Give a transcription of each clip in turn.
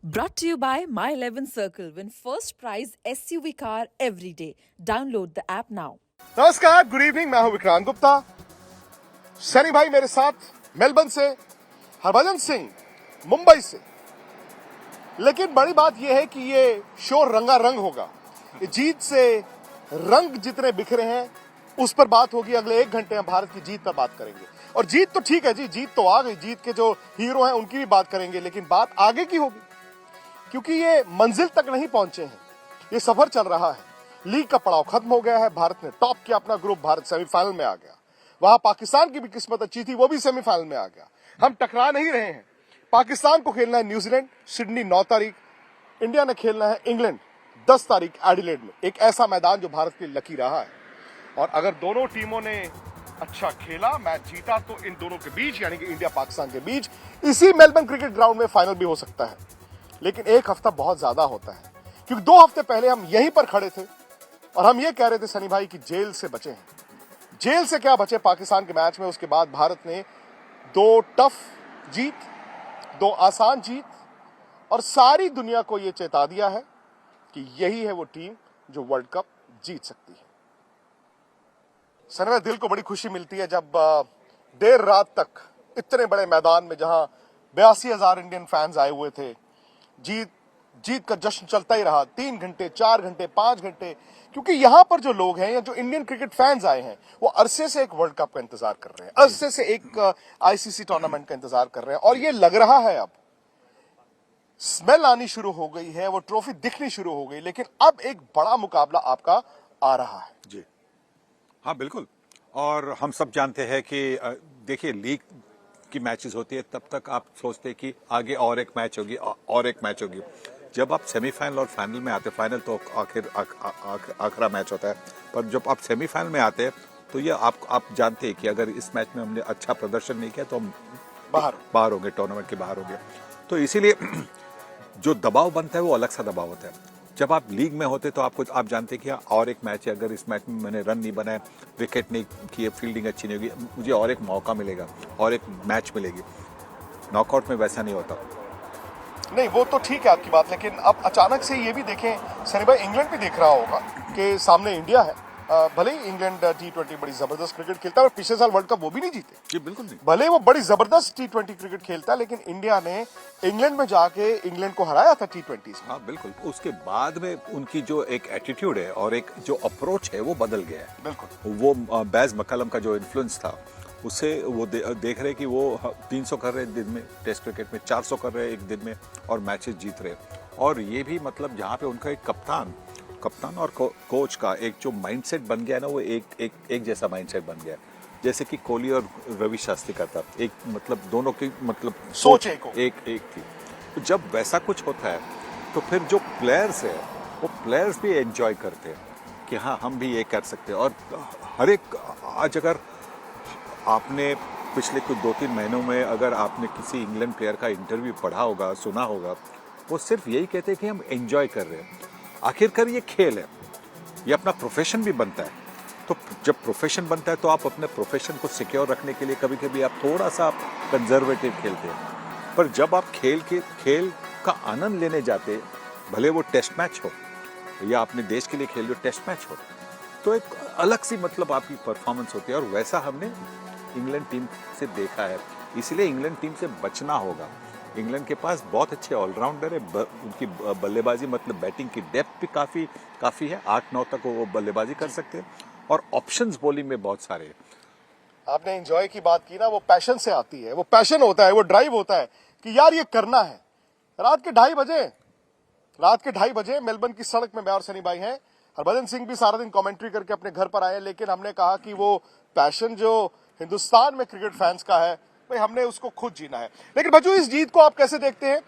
Brought to you by My 11 Circle. Win first prize SUV car every day. Download the app now. नमस्कार, good evening. मैं हूं विक्रांत गुप्ता। सनी भाई मेरे साथ Melbourne से, हरभजन सिंह मुंबई से। लेकिन बड़ी बात यह है कि ये शो रंगारंग होगा। ये जीत से रंग जितने बिखरे हैं उस पर बात होगी। अगले 1 घंटे हम भारत की जीत पर बात करेंगे। और जीत तो ठीक है जी, जीत तो आ गई। जीत के जो हीरो हैं उनकी भी बात करेंगे, लेकिन बात आगे की होगी, क्योंकि ये मंजिल तक नहीं पहुंचे हैं। ये सफर चल रहा है। लीग का पड़ाव खत्म हो गया है। भारत ने टॉप किया अपना ग्रुप। भारत सेमीफाइनल में आ गया। वहां पाकिस्तान की भी किस्मत अच्छी थी, वो भी सेमीफाइनल में आ गया। हम टकरा नहीं रहे हैं। पाकिस्तान को खेलना है न्यूजीलैंड, सिडनी 9 तारीख। इंडिया ने खेलना है इंग्लैंड 10 तारीख एडिलेड में। एक ऐसा मैदान जो भारत के लिए लकी रहा है। और अगर दोनों टीमों ने अच्छा खेला, मैच जीता, तो इन दोनों के बीच यानी कि इंडिया पाकिस्तान के बीच इसी मेलबर्न क्रिकेट ग्राउंड में फाइनल भी हो सकता है। लेकिन एक हफ्ता बहुत ज्यादा होता है, क्योंकि 2 हफ्ते पहले हम यहीं पर खड़े थे और हम ये कह रहे थे सनी भाई कि जेल से बचे हैं। जेल से क्या बचे पाकिस्तान के मैच में। उसके बाद भारत ने 2 टफ जीत, 2 आसान जीत, और सारी दुनिया को यह चेता दिया है कि यही है वो टीम जो वर्ल्ड कप जीत सकती है। सनी भाई, दिल को बड़ी खुशी मिलती है जब देर रात तक इतने बड़े मैदान में, जहां 82,000 इंडियन फैंस आए हुए थे, जीत का जश्न चलता ही रहा। 3 घंटे, 4 घंटे, 5 घंटे, क्योंकि यहां पर जो लोग हैं या जो इंडियन क्रिकेट फैंस आए हैं, वो अरसे से एक वर्ल्ड कप का इंतजार कर रहे हैं, अरसे से एक आईसीसी टूर्नामेंट का इंतजार कर रहे हैं। और ये लग रहा है अब स्मेल आनी शुरू हो गई है, वो ट्रॉफी दिखनी शुरू हो गई। लेकिन अब एक बड़ा मुकाबला आपका आ रहा है जी हाँ, बिल्कुल। और हम सब जानते हैं कि देखिए, लीग की मैचेस होती है तब तक आप सोचते हैं कि आगे और एक मैच होगी और एक मैच होगी। जब आप सेमीफाइनल और फाइनल में आते, फाइनल तो आखिरा मैच होता है, पर जब आप सेमीफाइनल में आते हैं तो ये आप जानते हैं कि अगर इस मैच में हमने अच्छा प्रदर्शन नहीं किया तो हम बाहर होंगे, टूर्नामेंट के बाहर होंगे। तो इसीलिए जो दबाव बनता है वो अलग सा दबाव होता है। जब आप लीग में होते तो आप जानते हैं कि और एक मैच है, अगर इस मैच में मैंने रन नहीं बनाया, विकेट नहीं किए, फील्डिंग अच्छी नहीं होगी, मुझे और एक मौका मिलेगा, और एक मैच मिलेगी। नॉकआउट में वैसा नहीं होता। नहीं, वो तो ठीक है आपकी बात, लेकिन अब अचानक से ये भी देखें सनी भाई, इंग्लैंड भी देख रहा होगा कि सामने इंडिया है। भले ही इंग्लैंड T20 बड़ी जबरदस्त क्रिकेट खेलता है, और पिछले साल वर्ल्ड कप वो भी नहीं जीते जी बिल्कुल नहीं। भले वो बड़ी जबरदस्त T20 क्रिकेट खेलता है, लेकिन इंडिया ने इंग्लैंड में जाके इंग्लैंड को हराया था T20 में। हाँ बिल्कुल। उसके बाद में उनकी जो एक एटीट्यूड है और एक जो अप्रोच है वो बदल गया है। बिल्कुल। वो बैज मकलम का जो इन्फ्लुएंस था, उससे वो देख रहे कि वो 300 कर रहे दिन में, टेस्ट क्रिकेट में 400 कर रहे एक दिन में, और मैचेस जीत रहे। और ये भी मतलब जहाँ पे उनका एक कप्तान और कोच का एक जो माइंडसेट बन गया ना, वो एक जैसा माइंडसेट बन गया। जैसे कि कोहली और रवि शास्त्री का था, एक मतलब दोनों की मतलब सोच एक थी। तो जब वैसा कुछ होता है तो फिर जो प्लेयर्स है वो प्लेयर्स भी एंजॉय करते हैं कि हाँ, हम भी ये कर सकते हैं। और हर एक आज अगर आपने पिछले कुछ 2-3 महीनों में अगर आपने किसी इंग्लैंड प्लेयर का इंटरव्यू पढ़ा होगा, सुना होगा, वो सिर्फ यही कहते हैं कि हम एंजॉय कर रहे हैं। आखिरकार ये खेल है, ये अपना प्रोफेशन भी बनता है। तो जब प्रोफेशन बनता है तो आप अपने प्रोफेशन को सिक्योर रखने के लिए कभी कभी आप थोड़ा सा कंजर्वेटिव खेलते हैं। पर जब आप खेल का आनंद लेने जाते, भले वो टेस्ट मैच हो या अपने देश के लिए खेल रहे हो टेस्ट मैच हो, तो एक अलग सी मतलब आपकी परफॉर्मेंस होती है। और वैसा हमने इंग्लैंड टीम से देखा है। इसलिए इंग्लैंड टीम से बचना होगा। इंग्लैंड के पास बहुत अच्छे ऑलराउंडर है। उनकी बल्लेबाजी मतलब बैटिंग की डेप्थ भी काफी है। 8-9 तक वो बल्लेबाजी कर सकते हैं, और ऑप्शंस बॉलिंग में बहुत सारे हैं। आपने एंजॉय की बात की ना, वो पैशन से आती है। वो पैशन होता है, वो ड्राइव होता है कि यार ये करना है। रात के 2:30 बजे मेलबर्न की सड़क में मैं और सनी भाई हैं। हरभजन सिंह भी सारा दिन कमेंट्री करके अपने घर पर आए, लेकिन हमने कहा कि वो पैशन जो हिंदुस्तान में क्रिकेट फैंस का है, भाई हमने उसको खुद जीना है। लेकिन बच्चों, इस जीत को आप कैसे देखते हैं?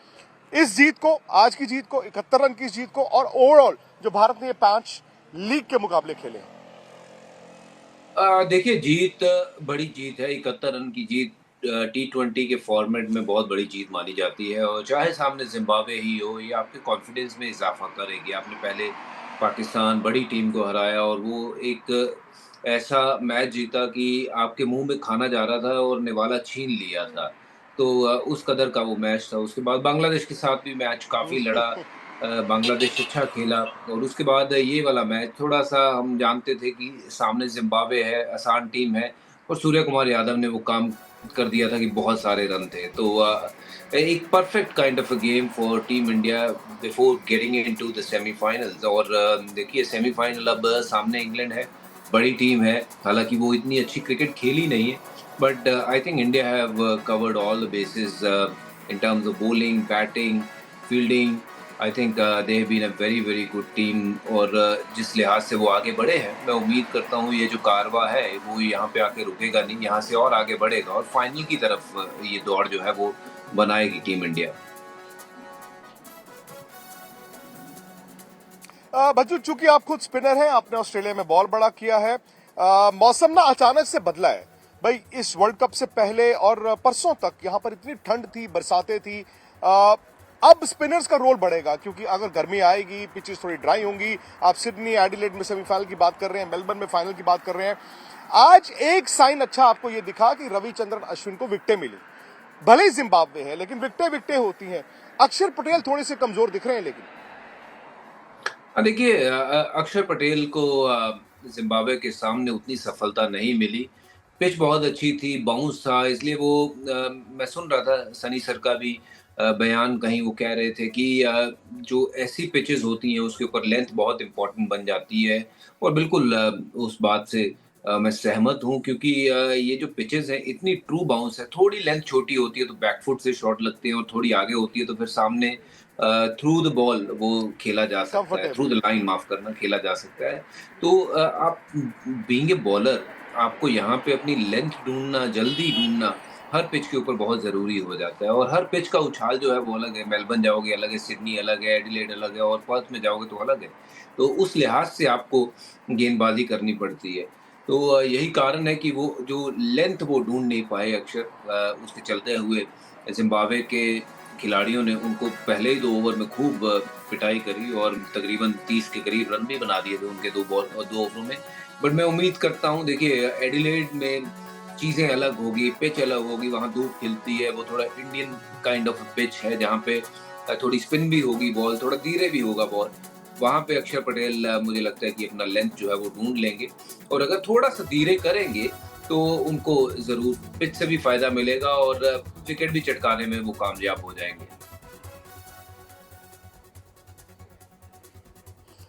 इस जीत को, आज की जीत को, 71 रन की इस जीत को, और ओवरऑल जो भारत ने ये 5 लीग के मुकाबले खेले हैं। देखिए, जीत बड़ी जीत है। 71 रन की जीत T20 के फॉर्मेट में बहुत बड़ी जीत मानी जाती है, और चाहे सामने जिम्बाब्वे ही हो, ये आपके कॉन्फिडेंस में इजाफा करेगी। आपने पहले पाकिस्तान बड़ी टीम को हराया, और वो एक ऐसा मैच जीता कि आपके मुंह में खाना जा रहा था और निवाला छीन लिया था। तो उस कदर का वो मैच था। उसके बाद बांग्लादेश के साथ भी मैच काफ़ी लड़ा, बांग्लादेश अच्छा खेला और उसके बाद ये वाला मैच थोड़ा-सा हम जानते थे कि सामने ज़िम्बाब्वे है, आसान टीम है और सूर्य कुमार यादव ने वो काम कर दिया था कि बहुत सारे रन थे। तो एक perfect kind of a game for team India before getting into the semifinals और देखिए सेमीफाइनल अब सामने इंग्लैंड है, बड़ी टीम है, हालाँकि वो इतनी अच्छी क्रिकेट खेली नहीं है। But I think India have covered all the bases in terms of bowling, batting, fielding. I think they have been a very very good team और जिस लिहाज से वो आगे बढ़े हैं मैं उम्मीद करता हूँ ये जो कारवां है वो यहाँ पे आके रुकेगा नहीं, यहाँ से और आगे बढ़ेगा और फाइनल की तरफ ये दौड़ जो है वो बनाएगी टीम इंडिया। बच्चू, चूंकि आप खुद स्पिनर हैं, आपने ऑस्ट्रेलिया में बॉल बड़ा किया है, मौसम ना अचानक से बदला है भाई इस वर्ल्ड कप से पहले और परसों तक यहाँ पर इतनी ठंड थी, बरसातें थी। अब स्पिनर्स का रोल बढ़ेगा क्योंकि अगर गर्मी आएगी, पिचेस थोड़ी ड्राई होंगी। आप सिडनी, एडिलेड में सेमीफाइनल की बात कर रहे हैं, मेलबर्न में फाइनल की बात कर रहे हैं। आज एक साइन अच्छा आपको ये दिखा कि रविचंद्रन अश्विन को विकेटें मिली, भले ही जिम्बाब्वे है लेकिन विकेटें विकेटें होती हैं। अक्षर पटेल थोड़े से कमजोर दिख रहे हैं लेकिन देखिए अक्षर पटेल को जिम्बाब्वे के सामने उतनी सफलता नहीं मिली। पिच बहुत अच्छी थी, बाउंस था, इसलिए वो मैं सुन रहा था सनी सर का भी बयान, कहीं वो कह रहे थे कि जो ऐसी पिचेस होती हैं उसके ऊपर लेंथ बहुत इम्पोर्टेंट बन जाती है और बिल्कुल उस बात से मैं सहमत हूँ क्योंकि ये जो पिचेस हैं इतनी ट्रू बाउंस है, थोड़ी लेंथ छोटी होती है तो बैकफुट से शॉट लगते हैं और थोड़ी आगे होती है तो फिर सामने थ्रू द बॉल वो खेला जा सकता है, थ्रू द कंफर्टेबल। लाइन माफ करना, खेला जा सकता है। तो आप बीइंग ए बॉलर आपको यहाँ पे अपनी लेंथ ढूँढना, जल्दी ढूँढना हर पिच के ऊपर बहुत ज़रूरी हो जाता है और हर पिच का उछाल जो है वो अलग है। मेलबर्न जाओगे अलग है, सिडनी अलग है, एडिलेड अलग है और पर्थ में जाओगे तो अलग है। तो उस लिहाज से आपको गेंदबाज़ी करनी पड़ती है। तो यही कारण है कि वो जो लेंथ वो ढूँढ नहीं पाए अक्षर, उसके चलते हुए ज़िम्बाब्वे के खिलाड़ियों ने उनको पहले ही 2 ओवर में खूब पिटाई करी और तकरीबन 30 के करीब रन भी बना दिए थे उनके 2 ओवरों में। बट मैं उम्मीद करता हूँ देखिए एडिलेड में चीज़ें अलग होगी, पिच अलग होगी, वहाँ धूप खिलती है, वो थोड़ा इंडियन काइंड ऑफ पिच है जहाँ पे थोड़ी स्पिन भी होगी बॉल, थोड़ा धीरे भी होगा बॉल। वहाँ पे अक्षर पटेल मुझे लगता है कि अपना लेंथ जो है वो ढूँढ लेंगे और अगर थोड़ा-सा धीरे करेंगे तो उनको ज़रूर पिच से भी फ़ायदा मिलेगा और विकेट भी चटकाने में वो कामयाब हो जाएँगे।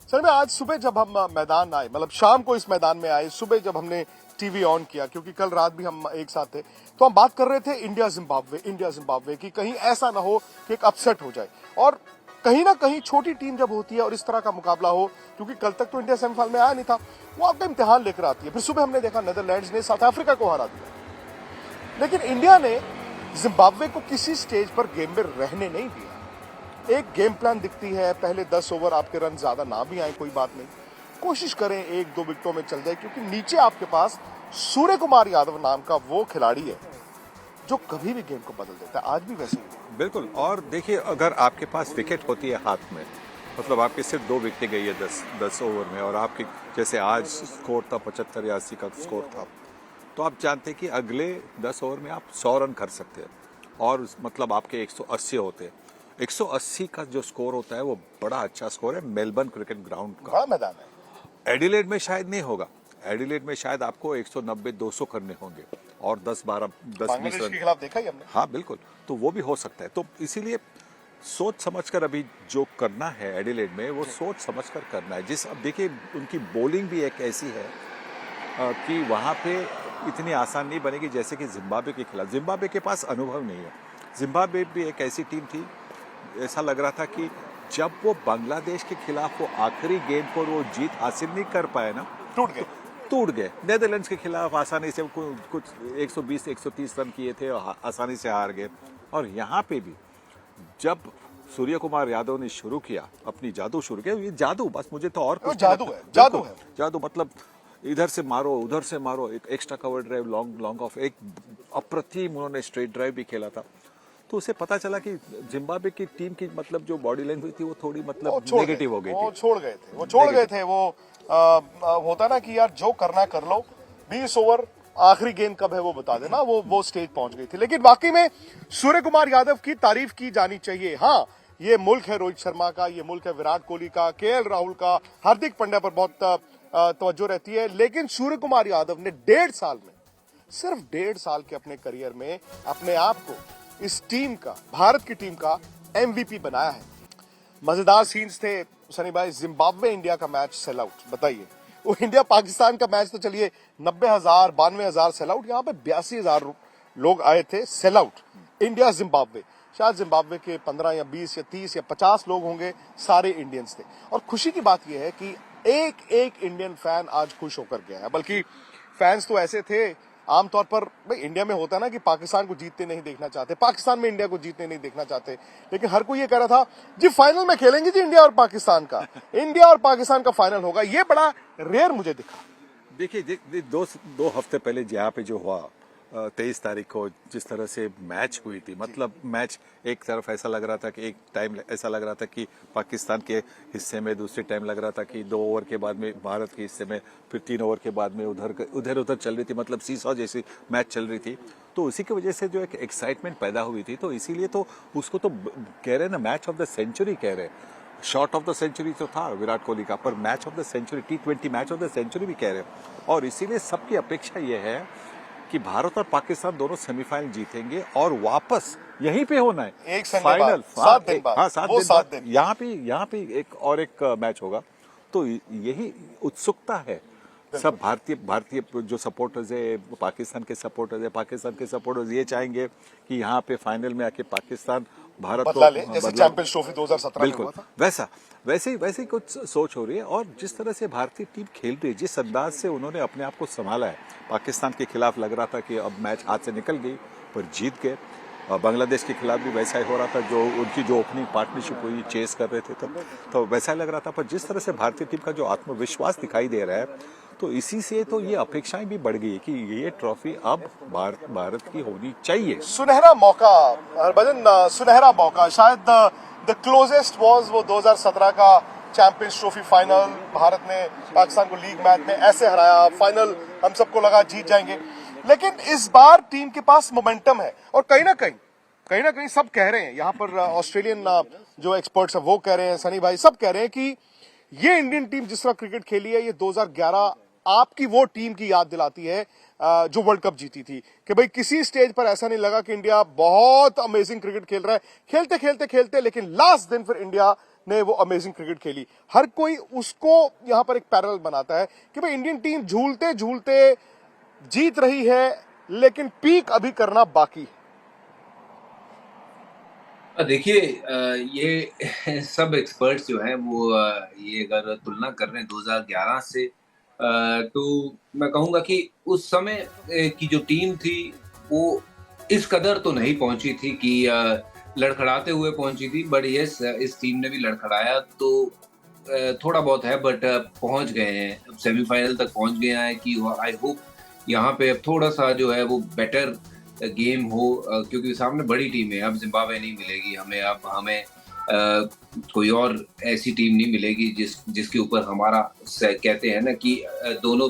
सर, मैं आज सुबह जब हम मैदान आए, मतलब शाम को इस मैदान में आए, सुबह जब हमने टीवी ऑन किया क्योंकि कल रात भी हम एक साथ थे, तो हम बात कर रहे थे इंडिया जिम्बाब्वे की, कहीं ऐसा ना हो कि एक अपसेट हो जाए। और कहीं ना कहीं छोटी टीम जब होती है और इस तरह का मुकाबला हो, क्योंकि कल तक तो इंडिया सेमीफाइनल में आया नहीं था, वो आपका इम्तिहान लेकर आती है। फिर सुबह हमने देखा नीदरलैंड्स ने साउथ अफ्रीका को हरा दिया, लेकिन इंडिया ने जिम्बाब्वे को किसी स्टेज पर गेम में रहने नहीं दिया। एक गेम प्लान दिखती है, पहले 10 ओवर आपके रन ज्यादा ना भी आए कोई बात नहीं, कोशिश करें 1-2 विकेटों में चल जाए, क्योंकि नीचे आपके पास सूर्य कुमार यादव नाम का वो खिलाड़ी है जो कभी भी गेम को बदल देता है। आज भी वैसे ही है। बिल्कुल। और देखिए, अगर आपके पास विकेट होती है हाथ में, मतलब आपके सिर्फ 2 विकेटें गई है 10 ओवर में और आपकी जैसे आज स्कोर था 75 या 80 का स्कोर था, तो आप जानते हैं कि अगले 10 ओवर में आप 100 रन कर सकते हैं और मतलब आपके 180 होते हैं। 180 का जो स्कोर होता है वो बड़ा अच्छा स्कोर है मेलबर्न क्रिकेट ग्राउंड का। बड़ा मैदान है। एडिलेड में शायद नहीं होगा, एडिलेड में शायद आपको 190-200 करने होंगे और 10-20 बांग्लादेश रन। के खिलाफ देखा ही हमने। हाँ बिल्कुल, तो वो भी हो सकता है। तो इसीलिए सोच समझकर अभी जो करना है एडिलेड में, वो सोच समझकर करना है। अब देखिए उनकी बॉलिंग भी एक ऐसी है कि वहाँ पे इतनी आसान नहीं बनेगी जैसे कि जिम्बाब्वे के खिलाफ। जिम्बाब्वे के पास अनुभव नहीं है। जिम्बाब्वे भी एक ऐसी टीम थी, ऐसा लग रहा था कि जब वो बांग्लादेश के खिलाफ वो आखिरी गेंद पर वो जीत हासिल नहीं कर पाए ना, टूट गए। नेदरलैंड्स के खिलाफ आसानी से कुछ 120-130 रन किए थे और आसानी से हार गए। और यहाँ पे भी जब सूर्य कुमार यादव ने शुरू किया, अपनी जादू शुरू किया, ये जादू बस, मुझे तो और कुछ जादू नहीं है, लगता। जादू है। जादू मतलब इधर से मारो, उधर से मारो, एक extra cover drive, long off, एक अप्रतिम उन्होंने स्ट्रेट ड्राइव भी खेला था। तो उसे पता चला कि जिम्बाब्वे की टीम की मतलब जो बॉडी लैंग्वेज थी वो थोड़ी मतलब नेगेटिव हो गई थी। वो छोड़ गए थे। वो होता ना कि यार जो करना कर लो, 20 ओवर आखिरी गेंद कब है वो बता देना, वो स्टेज पहुंच गई थी। लेकिन वाकई में सूर्य कुमार यादव की तारीफ की जानी चाहिए। हाँ, ये मुल्क है रोहित शर्मा का, ये मुल्क है विराट कोहली का, केएल राहुल का, हार्दिक पांड्या पर बहुत तवज्जो रहती है, लेकिन सूर्य कुमार यादव ने 1.5 साल में, सिर्फ 1.5 साल के अपने करियर में अपने आप को इस टीम का, भारत की टीम का एमवीपी बनाया है। मजेदार सीन्स थे सनी भाई, जिम्बाब्वे इंडिया का मैच सेल आउट, बताइए। वो इंडिया पाकिस्तान का मैच तो चलिए 90,000 92,000 सेल आउट, यहाँ पे 82,000 लोग आए थे सेल आउट। इंडिया जिम्बाब्वे, शायद जिम्बाब्वे के 15 या 20 या 30 या 50 लोग होंगे, सारे इंडियंस थे। और खुशी की बात यह है कि एक एक इंडियन फैन आज खुश होकर गया है। बल्कि फैंस तो ऐसे थे, आमतौर पर भाई इंडिया में होता है ना कि पाकिस्तान को जीतते नहीं देखना चाहते, पाकिस्तान में इंडिया को जीतते नहीं देखना चाहते, लेकिन हर कोई ये कह रहा था जी फाइनल में खेलेंगे जी इंडिया और पाकिस्तान का, इंडिया और पाकिस्तान का फाइनल होगा। ये बड़ा रेयर मुझे दिखा। देखिए, दो हफ्ते पहले यहाँ पे जो हुआ 23 तारीख को जिस तरह से मैच हुई थी, मतलब मैच एक तरफ ऐसा लग रहा था कि एक टाइम ऐसा लग रहा था कि पाकिस्तान के हिस्से में, दूसरे टाइम लग रहा था कि 2 ओवर के बाद में भारत के हिस्से में, फिर 3 ओवर के बाद में उधर चल रही थी, मतलब सीसॉ जैसी मैच चल रही थी। तो उसी की वजह से जो एक एक्साइटमेंट पैदा हुई थी, तो इसीलिए तो उसको तो कह रहे हैं ना, मैच ऑफ द सेंचुरी कह रहे हैं। शॉट ऑफ द सेंचुरी तो था विराट कोहली का, पर match of the century, T20 match of the century भी कह रहे हैं। और इसीलिए सबकी अपेक्षा यह है कि भारत और पाकिस्तान दोनों सेमीफाइनल जीतेंगे और वापस यहीं पे होना है, एक संडे फाइनल। बाद, 7 दिन बाद, हाँ, 7 वो दिन 7 बाद दिन। यहाँ पे एक मैच होगा। तो यही उत्सुकता है सब भारतीय जो सपोर्टर्स है, पाकिस्तान के सपोर्टर्स ये चाहेंगे कि यहाँ पे फाइनल में आके पाकिस्तान भारत बदला ले, जैसे चैंपियंस ट्रॉफी 2017 में हुआ था। बिल्कुल वैसे ही कुछ सोच हो रही है। और जिस तरह से भारतीय टीम खेल रही है, जिस अंदाज से उन्होंने अपने आप को संभाला है, पाकिस्तान के खिलाफ लग रहा था कि अब मैच हाथ से निकल गई, पर जीत गए। और बांग्लादेश के खिलाफ भी वैसा ही हो रहा था, जो उनकी जो ओपनिंग पार्टनरशिप हुई, चेस कर रहे थे तब, तो वैसा ही लग रहा था। पर जिस तरह से भारतीय टीम का जो आत्मविश्वास दिखाई दे रहा है, तो इसी से तो ये अपेक्षाएं भी बढ़ गई कि ये ट्रॉफी अब भारत की होनी चाहिए। सुनहरा मौका, हरभजन, सुनहरा मौका, शायद द क्लोजेस्ट वाज वो 2017 का चैंपियंस ट्रॉफी फाइनल। भारत ने पाकिस्तान को लीग मैच में ऐसे हराया, फाइनल हम सबको लगा जीत जाएंगे, लेकिन इस बार टीम के पास मोमेंटम है। और कहीं ना कहीं सब कह रहे हैं, यहाँ पर ऑस्ट्रेलियन जो एक्सपर्ट्स हैं वो कह रहे हैं, सनी भाई सब कह रहे हैं कि ये इंडियन टीम जिस तरह क्रिकेट खेली है, ये 2011 आपकी वो टीम की याद दिलाती है जो वर्ल्ड कप जीती थी। कि भाई किसी स्टेज पर ऐसा नहीं लगा कि इंडिया बहुत अमेजिंग क्रिकेट खेल रहा है, खेलते लेकिन लास्ट दिन फिर इंडिया ने वो अमेजिंग क्रिकेट खेली। हर कोई उसको यहाँ पर एक पैरेलल बनाता है कि भाई इंडियन टीम झूलते झूलते जीत रही है, लेकिन पीक अभी करना बाकी है। देखिए, ये सब एक्सपर्ट्स जो हैं वो ये अगर तुलना कर रहे हैं 2011 से, तो मैं कहूँगा कि उस समय की जो टीम थी वो इस कदर तो नहीं पहुंची थी कि लड़खड़ाते हुए पहुंची थी, बट यस इस टीम ने भी लड़खड़ाया तो थोड़ा बहुत है, बट पहुंच गए हैं, अब सेमीफाइनल तक पहुंच गए हैं। कि आई होप यहाँ पे अब थोड़ा सा जो है वो बेटर गेम हो, क्योंकि सामने बड़ी टीम है। अब जिम्बाब्वे नहीं मिलेगी हमें, अब हमें कोई और ऐसी टीम नहीं मिलेगी जिसके ऊपर हमारा कहते हैं ना कि दोनों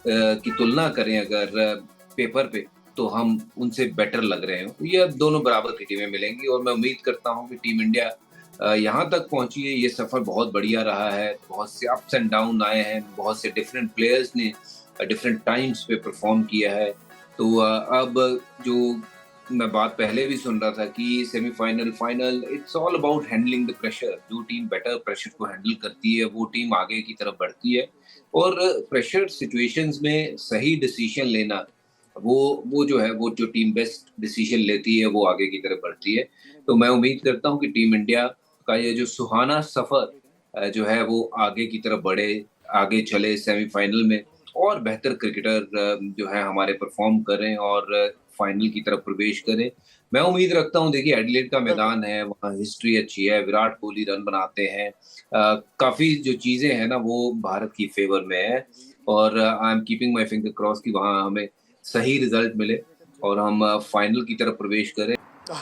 की तुलना करें अगर पेपर पे, तो हम उनसे बेटर लग रहे हो। ये अब दोनों बराबर की टीमें मिलेंगी और मैं उम्मीद करता हूँ कि टीम इंडिया यहाँ तक पहुंची है। ये सफर बहुत बढ़िया रहा है, बहुत से अप्स एंड डाउन आए हैं, बहुत से डिफरेंट प्लेयर्स ने डिफरेंट टाइम्स पे परफॉर्म किया है। तो अब जो मैं बात पहले भी सुन रहा था कि semifinal, final, it's all about handling the pressure. जो टीम बेटर प्रेशर को हैंडल करती है वो टीम आगे की तरफ बढ़ती है, और प्रेशर सिचुएशंस में सही डिसीजन लेना, वो जो टीम बेस्ट डिसीजन लेती है वो आगे की तरफ बढ़ती है। तो मैं उम्मीद करता हूँ कि टीम इंडिया का ये जो सुहाना सफर जो है वो आगे की तरफ बढ़े, आगे चले सेमीफाइनल में, और बेहतर क्रिकेटर जो है हमारे परफॉर्म करें और फाइनल की तरफ प्रवेश करें। मैं उम्मीद रखता हूँ, देखिए एडिलेड का मैदान है, वहाँ हिस्ट्री अच्छी है, विराट कोहली रन बनाते हैं, काफी जो चीजें हैं ना वो भारत की फेवर में है, और I am keeping my finger cross कि वहाँ हमें सही रिजल्ट मिले और हम फाइनल की तरफ प्रवेश करें।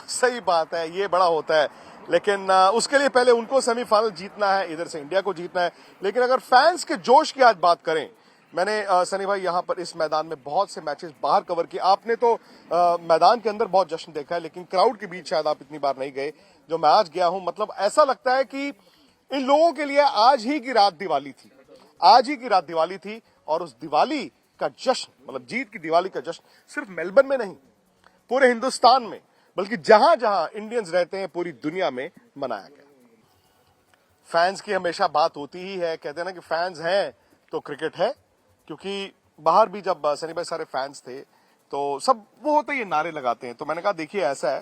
सही बात है, ये बड़ा होता है, लेकिन उसके लिए पहले उनको सेमीफाइनल जीतना है, इधर से इंडिया को जीतना है। लेकिन अगर फैंस के जोश की आज बात करें, मैंने सनी भाई यहाँ पर इस मैदान में बहुत से मैचेस बाहर कवर किए। आपने तो मैदान के अंदर बहुत जश्न देखा है, लेकिन क्राउड के बीच शायद आप इतनी बार नहीं गए जो मैं आज गया हूं। मतलब ऐसा लगता है कि इन लोगों के लिए आज ही की रात दिवाली थी, आज ही की रात दिवाली थी। और उस दिवाली का जश्न, मतलब जीत की दिवाली का जश्न सिर्फ मेलबर्न में नहीं, पूरे हिंदुस्तान में, बल्कि जहां जहां इंडियंस रहते हैं पूरी दुनिया में मनाया गया। फैंस की हमेशा बात होती ही है, कहते हैं ना कि फैंस हैं तो क्रिकेट है। क्योंकि बाहर भी जब सनी भाई सारे फैंस थे तो सब वो होते ही नारे लगाते हैं। तो मैंने कहा देखिए ऐसा है,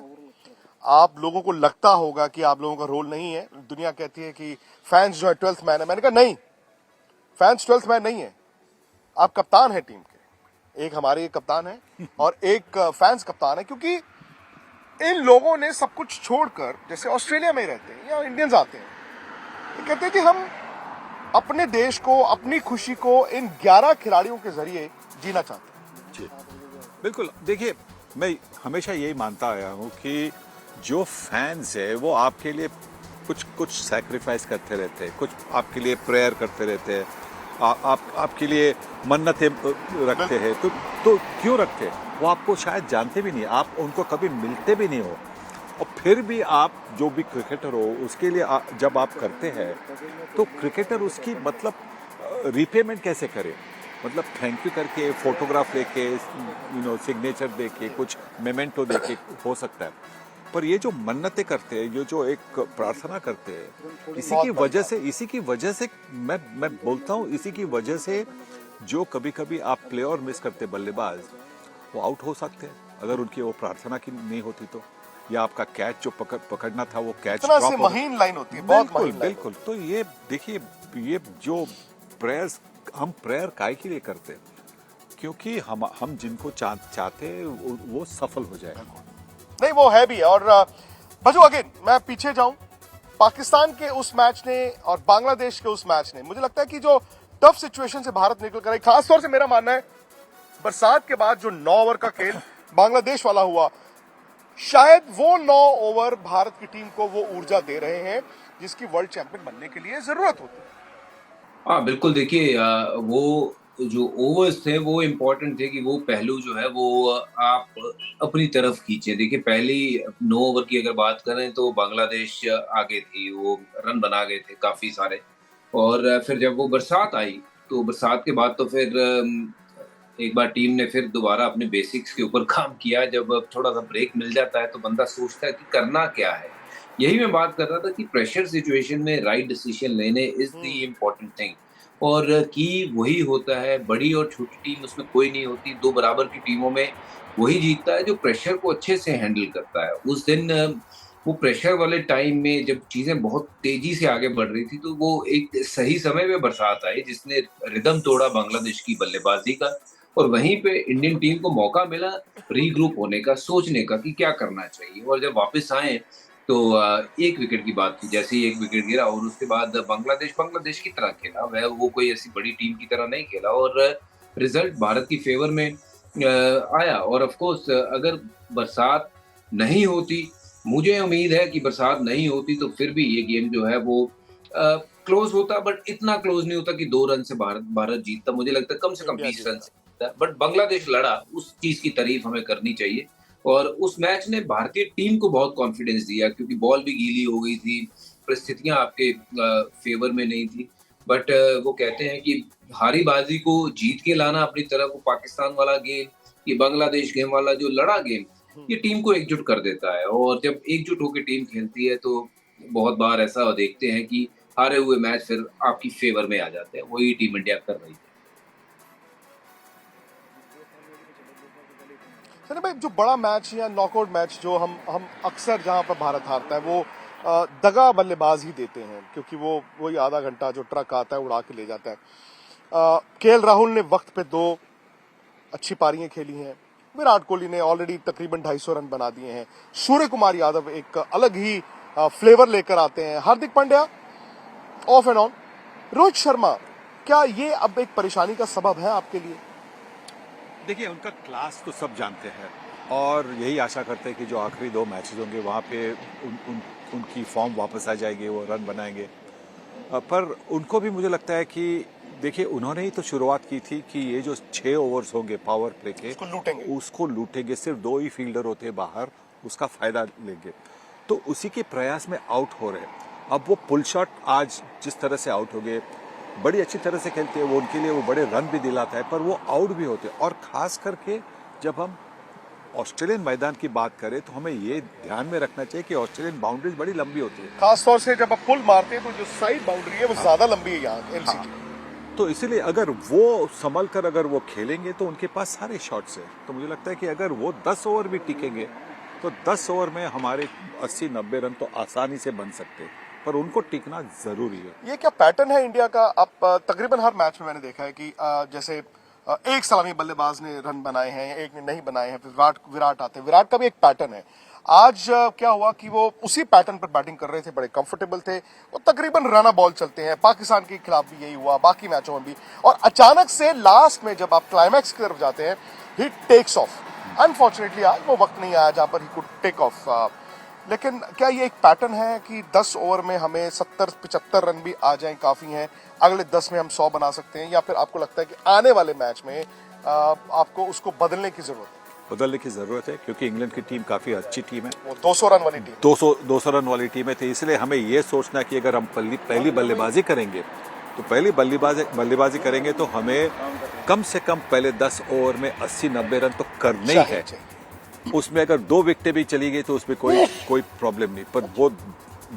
आप लोगों को लगता होगा कि आप लोगों का रोल नहीं है, दुनिया कहती है कि फैंस जो है 12th मैन है। मैंने कहा नहीं, फैंस 12th मैन नहीं है, आप कप्तान है टीम के। एक हमारे कप्तान है और एक फैंस कप्तान है। क्योंकि इन लोगों ने सब कुछ छोड़कर, जैसे ऑस्ट्रेलिया में रहते हैं या इंडियंस आते हैं, ये कहते हैं कि हम अपने देश को, अपनी खुशी को इन 11 खिलाड़ियों के जरिए जीना चाहते हैं। जी बिल्कुल। देखिए, मैं हमेशा यही मानता आया हूँ कि जो फैंस है वो आपके लिए कुछ सैक्रिफाइस करते रहते हैं, कुछ आपके लिए प्रेयर करते रहते हैं, आपके लिए मन्नतें रखते हैं। तो क्यों रखते हैं? वो आपको शायद जानते भी नहीं, आप उनको कभी मिलते भी नहीं हो, और फिर भी आप जो भी क्रिकेटर हो उसके लिए जब आप करते हैं तो क्रिकेटर उसकी मतलब रिपेमेंट कैसे करे? मतलब थैंक यू करके, फोटोग्राफ लेके, सिग्नेचर देके, कुछ मेमेंटो देके हो सकता है। पर ये जो मन्नतें करते हैं, ये जो एक प्रार्थना करते हैं, इसी की वजह से मैं बोलता हूँ, इसी की वजह से जो कभी कभी आप प्ले और मिस करते बल्लेबाज, वो आउट हो सकते हैं अगर उनकी वो प्रार्थना की नहीं होती तो, या आपका कैच जो पकड़ना था वो कैच इतना से महीन लाइन होती है, बहुत बिल्कुल महीन लाइन। बिल्कुल। तो ये देखिए, ये जो प्रेयर्स हम प्रेयर काय के लिए करते हैं? क्योंकि हम जिनको चाहते हैं वो सफल हो जाए। नहीं, वो है भी। और बजू अगेन मैं पीछे जाऊं, पाकिस्तान के उस मैच ने और बांग्लादेश के उस मैच ने, मुझे लगता है कि जो टफ सिचुएशन से भारत निकल कर आई, खासतौर से मेरा मानना है बरसात के बाद जो 9 ओवर का खेल बांग्लादेश वाला हुआ, शायद वो 9 ओवर भारत की टीम को वो ऊर्जा दे रहे हैं जिसकी वर्ल्ड चैंपियन बनने के लिए जरूरत होती है। हाँ बिल्कुल। देखिए, वो जो ओवर्स थे वो इम्पोर्टेंट थे कि वो पहलू जो है वो आप अपनी तरफ खींचे। देखिए, पहली 9 ओवर की अगर बात करें तो बांग्लादेश आगे थी, वो रन बना गए थे काफी सारे। और फिर जब वो बरसात आई तो बरसात के बाद तो फिर एक बार टीम ने फिर दोबारा अपने बेसिक्स के ऊपर काम किया। जब थोड़ा सा ब्रेक मिल जाता है तो बंदा सोचता है कि करना क्या है। यही मैं बात कर रहा था कि प्रेशर सिचुएशन में राइट डिसीजन लेने इज द इम्पोर्टेंट थिंग। और कि वही होता है, बड़ी और छोटी टीम उसमें कोई नहीं होती, 2 बराबर की टीमों में वही जीतता है जो प्रेशर को अच्छे से हैंडल करता है। उस दिन वो प्रेशर वाले टाइम में जब चीजें बहुत तेजी से आगे बढ़ रही थी तो वो एक सही समय में बरसात आई जिसने रिदम तोड़ा बांग्लादेश की बल्लेबाजी का। और वहीं पे इंडियन टीम को मौका मिला रीग्रुप होने का, सोचने का कि क्या करना चाहिए। और जब वापस आए तो एक विकेट की बात थी, जैसे ही एक विकेट गिरा और उसके बाद बांग्लादेश की तरह खेला, वह वो कोई ऐसी बड़ी टीम की तरह नहीं खेला और रिजल्ट भारत की फेवर में आया। और ऑफ कोर्स अगर बरसात नहीं होती, मुझे उम्मीद है कि बरसात नहीं होती तो फिर भी ये गेम जो है वो क्लोज होता, बट इतना क्लोज नहीं होता कि 2 रन से भारत जीतता। मुझे लगता है कम से कम 20 रन से जीतता। बट बांग्लादेश लड़ा, उस चीज की तारीफ हमें करनी चाहिए। और उस मैच ने भारतीय टीम को बहुत कॉन्फिडेंस दिया क्योंकि बॉल भी गीली हो गई थी, परिस्थितियां आपके फेवर में नहीं थी। बट वो कहते हैं कि हारी बाजी को जीत के लाना अपनी तरफ, वो पाकिस्तान वाला गेम, ये बांग्लादेश गेम वाला जो लड़ा गेम, ये टीम को एकजुट कर देता है। और जब एकजुट होकर टीम खेलती है तो बहुत बार ऐसा देखते हैं कि हारे हुए मैच फिर आपकी फेवर में आ जाते हैं। वही टीम इंडिया कर रही है। सनी भाई, जो बड़ा मैच या नॉकआउट मैच जो हम अक्सर जहां पर भारत हारता है वो दगा बल्लेबाज ही देते हैं, क्योंकि वो वही आधा घंटा जो ट्रक आता है उड़ा के ले जाता है। केएल राहुल ने वक्त पे 2 अच्छी पारियां खेली हैं, विराट कोहली ने ऑलरेडी तकरीबन 250 रन बना दिए हैं, सूर्य कुमार यादव एक अलग ही फ्लेवर लेकर आते हैं, Hardik Pandya off and on, Rohit Sharma, क्या ये अब एक परेशानी का सबब है आपके लिए? देखिए, उनका क्लास तो सब जानते हैं और यही आशा करते हैं कि जो आखिरी 2 मैचेस होंगे वहाँ पे उनकी फॉर्म वापस आ जाएगी, वो रन बनाएंगे। पर उनको भी मुझे लगता है कि देखिए उन्होंने ही तो शुरुआत की थी कि ये जो 6 ओवर्स होंगे पावर प्ले के उसको लूटेंगे, सिर्फ 2 ही फील्डर होते हैं बाहर, उसका फायदा लेंगे। तो उसी के प्रयास में आउट हो रहे हैं। अब वो पुल शॉट आज जिस तरह से आउट हो गए, बड़ी अच्छी तरह से खेलते हैं वो, उनके लिए वो बड़े रन भी दिलाता है, पर वो आउट भी होते हैं। और खास करके जब हम ऑस्ट्रेलियन मैदान की बात करें तो हमें ये ध्यान में रखना चाहिए कि ऑस्ट्रेलियन बाउंड्रीज बड़ी लंबी होती है, खास तौर से जब आप पुल मारते हैं तो जो साइड बाउंड्री है वो ज्यादा लंबी है यहाँ एमसीजी। तो इसीलिए अगर वो संभल कर अगर वो खेलेंगे तो उनके पास सारे शॉट्स हैं। तो मुझे लगता है कि अगर वो 10 ओवर भी टिकेंगे तो 10 ओवर में हमारे 80-90 रन तो आसानी से बन सकते हैं, पर उनको टिकना जरूरी है। ये क्या पैटर्न है इंडिया का? अब तकरीबन हर मैच में मैंने देखा है कि जैसे एक सलामी बल्लेबाज ने रन बनाए हैं, एक ने नहीं बनाए हैं, फिर विराट आते हैं। विराट का भी एक पैटर्न है। आज क्या हुआ कि वो उसी पैटर्न पर बैटिंग कर रहे थे, बड़े कंफर्टेबल थे, वो तकरीबन रना बॉल चलते हैं। पाकिस्तान के खिलाफ भी यही हुआ, बाकी मैचों में भी। और अचानक से लास्ट में जब आप क्लाइमैक्स की तरफ जाते हैं, ही टेक्स ऑफ। अनफॉर्चुनेटली आज वो वक्त नहीं आया जहां पर ही कुड टेक ऑफ। लेकिन क्या ये एक पैटर्न है कि 10 ओवर में हमें 70-75 रन भी आ जाएं काफी हैं, अगले 10 में हम 100 बना सकते हैं, या फिर आपको लगता है कि आने वाले मैच में आपको उसको बदलने की जरूरत है? बदलने की जरूरत है, क्योंकि इंग्लैंड की टीम काफी अच्छी टीम है, वो 200 रन वाली टीम, 200 रन वाली टीम है। तो इसलिए हमें ये सोचना कि अगर हम पहली बल्लेबाजी करेंगे तो पहली बल्लेबाजी करेंगे तो हमें कम से कम पहले 10 ओवर में 80-90 रन तो करने ही है। उसमें अगर 2 विकेटें भी चली गई तो उसमें कोई प्रॉब्लम नहीं, पर वो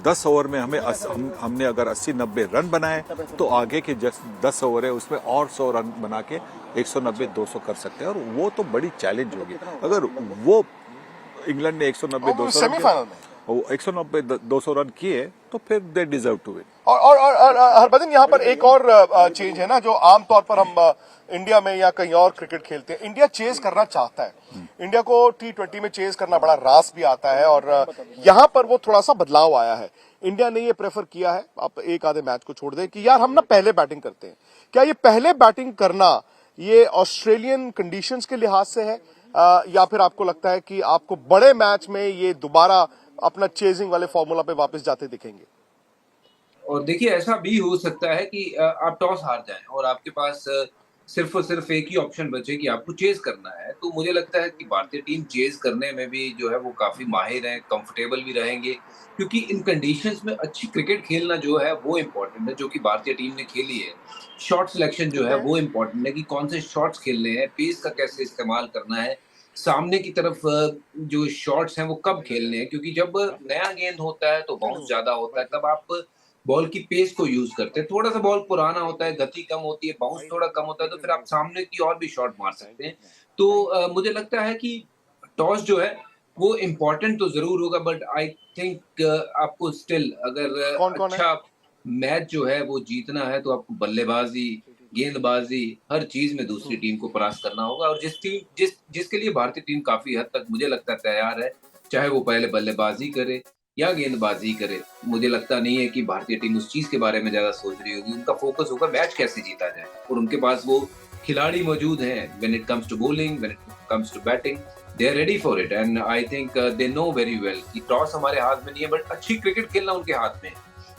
10 ओवर में हमने अगर 80-90 रन बनाए तो आगे के 10 ओवर है उसमें और 100 रन बना के 190-200 कर सकते हैं, और वो तो बड़ी चैलेंज होगी। अगर वो इंग्लैंड ने 190-200 रन किए तो फिर दे डिजर्व टू विन। और हरभजन, यहाँ पर एक और चेंज है ना, जो आमतौर पर हम इंडिया में या कहीं और क्रिकेट खेलते हैं, इंडिया चेज करना चाहता है। इंडिया को T20 में चेज करना बड़ा रास भी आता है, और यहाँ पर वो थोड़ा सा बदलाव आया है। इंडिया ने ये प्रेफर किया है, आप एक आधे मैच को छोड़ दें, कि यार हम ना पहले बैटिंग करते हैं। क्या ये पहले बैटिंग करना ये ऑस्ट्रेलियन कंडीशंस के लिहाज से है, या फिर आपको लगता है कि आपको बड़े मैच में ये दोबारा अपना चेजिंग वाले फॉर्मूला पे वापस जाते दिखेंगे? और देखिए ऐसा भी हो सकता है कि आप टॉस हार जाएं और आपके पास सिर्फ और सिर्फ एक ही ऑप्शन बचे कि आपको चेज करना है। तो मुझे लगता है कि भारतीय टीम चेज करने में भी जो है वो काफी माहिर है, कंफर्टेबल भी रहेंगे, क्योंकि इन कंडीशंस में अच्छी क्रिकेट खेलना जो है वो इम्पोर्टेंट है, जो कि भारतीय टीम ने खेली है। शॉट सिलेक्शन जो है वो इम्पोर्टेंट है कि कौन से शॉट्स खेलने हैं, पेस का कैसे इस्तेमाल करना है, सामने की तरफ जो शॉट्स हैं वो कब खेलने हैं, क्योंकि जब नया गेंद होता है तो बाउंस ज्यादा होता है, तब आप बॉल की पेस को यूज करते हैं। थोड़ा सा बॉल पुराना होता है, गति कम होती है, बाउंस थोड़ा कम होता है, तो फिर आप सामने की और भी शॉट मार सकते हैं। तो मुझे लगता है कि टॉस जो है वो इम्पोर्टेंट तो जरूर होगा, बट आई थिंक आपको स्टिल अगर अच्छा मैच जो है वो जीतना है तो आपको बल्लेबाजी, गेंदबाजी, हर चीज में दूसरी टीम को परास्त करना होगा। और जिसके लिए भारतीय टीम काफी हद तक मुझे लगता है तैयार है, चाहे वो पहले बल्लेबाजी करे या गेंदबाजी करे, मुझे लगता नहीं है कि भारतीय टीम उस चीज के बारे में ज्यादा सोच रही होगी। उनका फोकस होगा मैच कैसे जीता जाए, और उनके पास वो खिलाड़ी मौजूद हैं। When it comes to bowling, when it comes to batting, they are ready for it, and I think they know very well कि टॉस हमारे हाथ में नहीं है, बट अच्छी क्रिकेट खेलना उनके हाथ में है,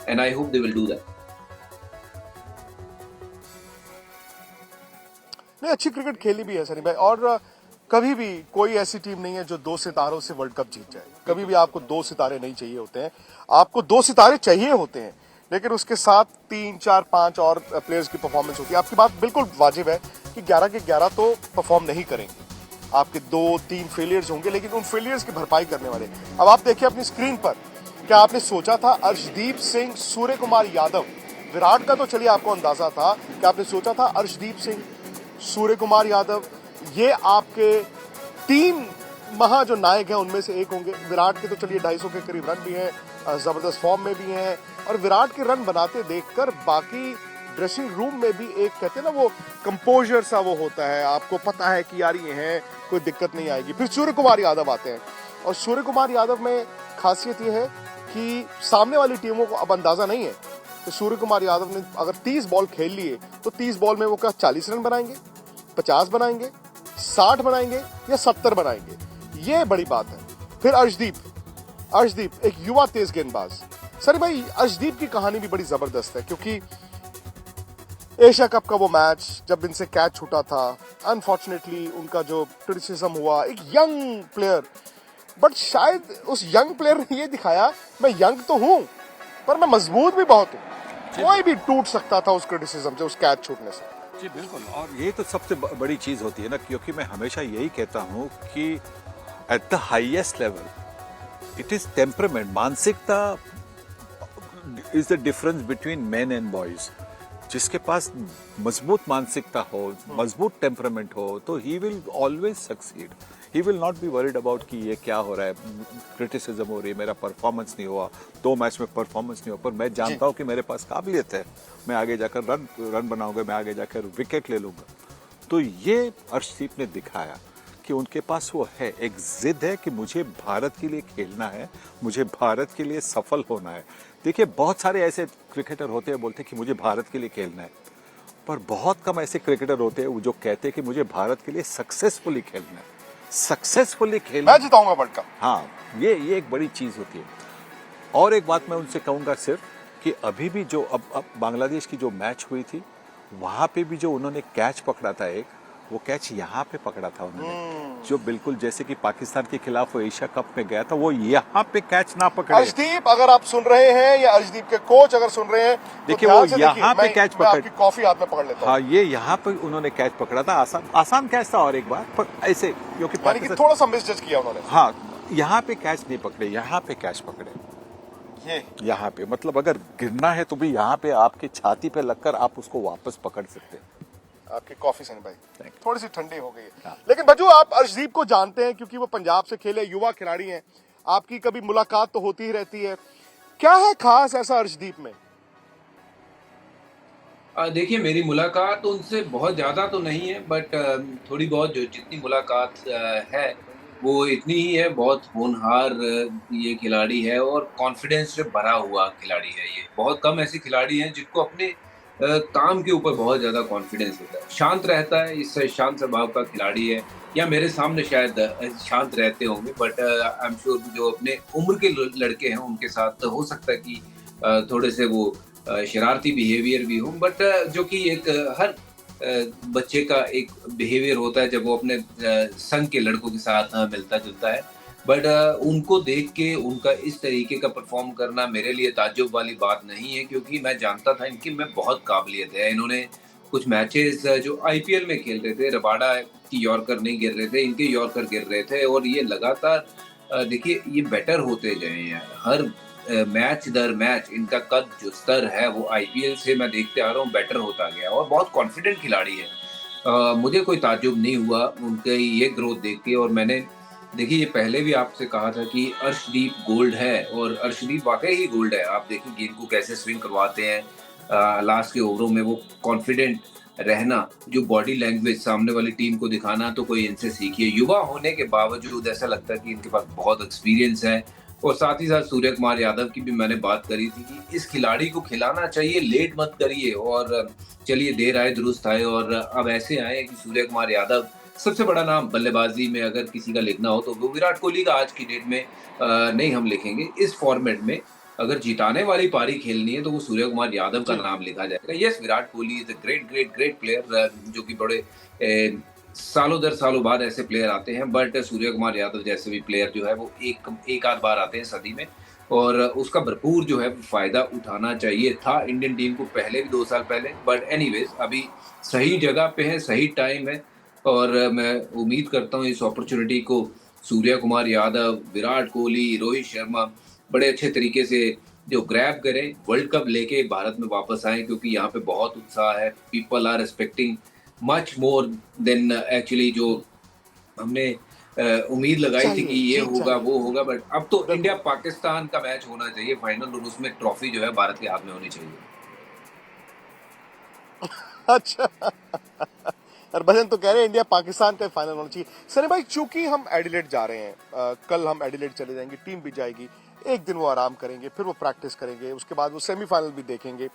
and I hope they will do that. नहीं, अच्छी क्रिकेट खेली भी है सनी भाई, और कभी भी कोई ऐसी टीम नहीं है जो 2 सितारों से वर्ल्ड कप जीत जाए। कभी भी आपको 2 सितारे नहीं चाहिए होते हैं, आपको 2 सितारे चाहिए होते हैं, लेकिन उसके साथ 3, 4, 5 और प्लेयर्स की परफॉर्मेंस होती है। आपकी बात बिल्कुल वाजिब है कि 11 के 11 तो परफॉर्म नहीं करेंगे, आपके 2-3 फेलियर्स होंगे, लेकिन उन फेलियर्स की भरपाई करने वाले। अब आप देखिए अपनी स्क्रीन पर, क्या आपने सोचा था अर्शदीप सिंह, सूर्य कुमार यादव, विराट का तो चलिए आपको अंदाजा था, क्या आपने सोचा था अर्शदीप सिंह, सूर्य कुमार यादव ये आपके 3 महा जो नायक हैं उनमें से एक होंगे? विराट के तो चलिए 250 के करीब रन भी हैं, जबरदस्त फॉर्म में भी हैं, और विराट के रन बनाते देखकर बाकी ड्रेसिंग रूम में भी एक कहते हैं ना वो कंपोजर सा वो होता है, आपको पता है कि यार ये हैं, कोई दिक्कत नहीं आएगी। फिर सूर्य कुमार यादव आते हैं, और सूर्य कुमार यादव में खासियत ये है कि सामने वाली टीमों को अब अंदाजा नहीं है तो सूर्य कुमार यादव ने अगर 30 बॉल खेल लिए तो 30 बॉल में वो क्या 40 रन बनाएंगे, 50 बनाएंगे, 60 बनाएंगे या 70 बनाएंगे, ये बड़ी बात है। फिर अर्शदीप एक युवा तेज गेंदबाज। सर भाई, अर्शदीप की कहानी भी बड़ी जबरदस्त है, क्योंकि एशिया कप का वो मैच जब इनसे कैच छूटा था, अनफॉर्चुनेटली उनका जो क्रिटिसिज्म हुआ, एक यंग प्लेयर, बट शायद उस यंग प्लेयर ने ये दिखाया मैं यंग तो हूं पर मैं मजबूत भी बहुत हूं। कोई भी टूट सकता था उस क्रिटिसिज्म से, उस कैच छूटने से। जी बिल्कुल, और ये तो सबसे बड़ी चीज होती है ना, क्योंकि मैं हमेशा यही कहता हूं कि at the highest level it is temperament, मानसिकता is the difference between men and boys. जिसके पास मजबूत मानसिकता हो, मजबूत टेम्परामेंट हो, तो he will always succeed. He will not be worried about कि ये क्या हो रहा है, क्रिटिसिज्म हो रही है, मेरा परफॉर्मेंस नहीं हुआ, 2 मैच में परफॉर्मेंस नहीं हुआ, पर मैं जानता हूं कि मेरे पास काबिलियत है, मैं आगे जाकर रन बनाऊंगा, मैं आगे जाकर विकेट ले लूंगा। तो ये अर्शदीप ने दिखाया कि उनके पास वो है, एक जिद है कि मुझे भारत के लिए खेलना है, मुझे भारत के लिए सफल होना है। देखिए बहुत सारे ऐसे क्रिकेटर होते हैं बोलते हैं कि मुझे भारत के लिए खेलना है, पर बहुत कम ऐसे क्रिकेटर होते हैं जो कहते हैं कि मुझे भारत के लिए सक्सेसफुली खेलना है, सक्सेसफुली खेलना। मैं जिताऊंगा वर्ल्ड कप। हाँ, ये एक बड़ी चीज होती है। और एक बात मैं उनसे कहूंगा सिर्फ कि अभी भी जो अब बांग्लादेश की जो मैच हुई थी, वहां पे भी जो उन्होंने कैच पकड़ा था एक, वो कैच यहाँ पे पकड़ा था उन्होंने, जो बिल्कुल जैसे कि पाकिस्तान के खिलाफ वो एशिया कप में गया था, वो यहाँ पे कैच ना पकड़े। अर्शदीप अगर आप सुन रहे हैं या अर्शदीप के कोच अगर सुन रहे हैं, देखिए वो यहाँ पे कैच पकड़, आपकी कॉफी हाथ में पकड़ लेता हूं। हाँ, ये यहाँ पे उन्होंने कैच पकड़ा था, आसान कैच था। और एक बार पर ऐसे क्योंकि यानी कि थोड़ा सा मिसजज किया उन्होंने। हाँ, यहाँ पे कैच नहीं पकड़े, यहाँ पे कैच पकड़े, ये यहाँ पे, मतलब अगर गिरना है तो भी यहाँ पे आपकी छाती पे लगकर आप उसको वापस पकड़ सकते हैं। आपकी कॉफी सनी भाई Thank you. थोड़ी सी ठंडी हो गई है। हाँ। लेकिन बजू आप अर्शदीप को जानते हैं क्योंकि वो पंजाब से खेले युवा खिलाड़ी हैं, आपकी कभी मुलाकात तो होती ही रहती है। क्या है खास ऐसा अर्शदीप में? देखिए मेरी मुलाकात उनसे बहुत ज़्यादा तो नहीं है, बट थोड़ी बहुत जो जितनी मुलाकात है वो इतनी ही है। बहुत होनहार ये खिलाड़ी है और कॉन्फिडेंस से भरा हुआ खिलाड़ी है ये। बहुत कम ऐसे खिलाड़ी हैं जिनको अपने काम के ऊपर बहुत ज़्यादा कॉन्फिडेंस होता है। शांत रहता है, इस शांत स्वभाव का खिलाड़ी है, या मेरे सामने शायद शांत रहते होंगे, बट आई एम श्योर जो अपने उम्र के लड़के हैं उनके साथ हो सकता है कि थोड़े से वो शरारती बिहेवियर भी हो, बट जो कि एक हर बच्चे का एक बिहेवियर होता है जब वो अपने संग के लड़कों के साथ मिलता जुलता है। बट उनको देख के उनका इस तरीके का परफॉर्म करना मेरे लिए ताज्जुब वाली बात नहीं है, क्योंकि मैं जानता था इनकी में बहुत काबिलियत है। इन्होंने कुछ मैचेस जो आईपीएल में खेल रहे थे, रबाडा की यॉर्कर नहीं गिर रहे थे, इनके यॉर्कर गिर रहे थे, और ये लगातार देखिए ये बेटर होते गए हैं। हर मैच दर मैच इनका कद जो स्तर है वो आईपीएल से मैं देखते आ रहा हूँ बेटर होता गया, और बहुत कॉन्फिडेंट खिलाड़ी है। मुझे कोई ताज्जुब नहीं हुआ उनके ये ग्रोथ देख के। और मैंने देखिए ये पहले भी आपसे कहा था कि अर्शदीप गोल्ड है, और अर्शदीप वाकई ही गोल्ड है। आप देखिए गेंद को कैसे स्विंग करवाते हैं, लास्ट के ओवरों में वो कॉन्फिडेंट रहना, जो बॉडी लैंग्वेज सामने वाली टीम को दिखाना, तो कोई इनसे सीखिए। युवा होने के बावजूद ऐसा लगता है कि इनके पास बहुत एक्सपीरियंस है। और साथ ही साथ सूर्य कुमार यादव की भी मैंने बात करी थी कि इस खिलाड़ी को खिलाना चाहिए, लेट मत करिए। और चलिए देर आए दुरुस्त आए, और अब ऐसे आए कि सूर्य कुमार यादव सबसे बड़ा नाम बल्लेबाजी में अगर किसी का लिखना हो तो वो विराट कोहली का आज की डेट में नहीं हम लिखेंगे। इस फॉर्मेट में अगर जिताने वाली पारी खेलनी है तो वो सूर्य कुमार यादव का नाम लिखा जाएगा। Yes, Virat Kohli is a great great great player, जो कि बड़े सालों दर सालों बाद ऐसे प्लेयर आते हैं, बट सूर्य कुमार यादव जैसे भी प्लेयर जो है वो एक आध बार आते हैं सदी में, और उसका भरपूर जो है फायदा उठाना चाहिए था इंडियन टीम को पहले भी 2 साल पहले। बट एनीवेज अभी सही जगह पे है, सही टाइम है, और मैं उम्मीद करता हूँ इस अपॉर्चुनिटी को सूर्य कुमार यादव, विराट कोहली, रोहित शर्मा बड़े अच्छे तरीके से जो ग्रैब करें, वर्ल्ड कप लेके भारत में वापस आए, क्योंकि यहाँ पे बहुत उत्साह है। People are expecting much more than actually जो हमने उम्मीद लगाई थी कि ये होगा वो होगा। बट अब तो इंडिया पाकिस्तान का मैच होना चाहिए फाइनल, और उसमें ट्रॉफी जो है भारत के हाथ में होनी चाहिए। अच्छा हरभजन तो कह रहे हैं इंडिया पाकिस्तान का फाइनल होना चाहिए। सनी भाई चूंकि हम एडिलेड जा रहे हैं, कल हम एडिलेड चले जाएंगे, टीम भी जाएगी, एक दिन वो आराम करेंगे, फिर वो प्रैक्टिस करेंगे, उसके बाद वो सेमीफाइनल भी देखेंगे।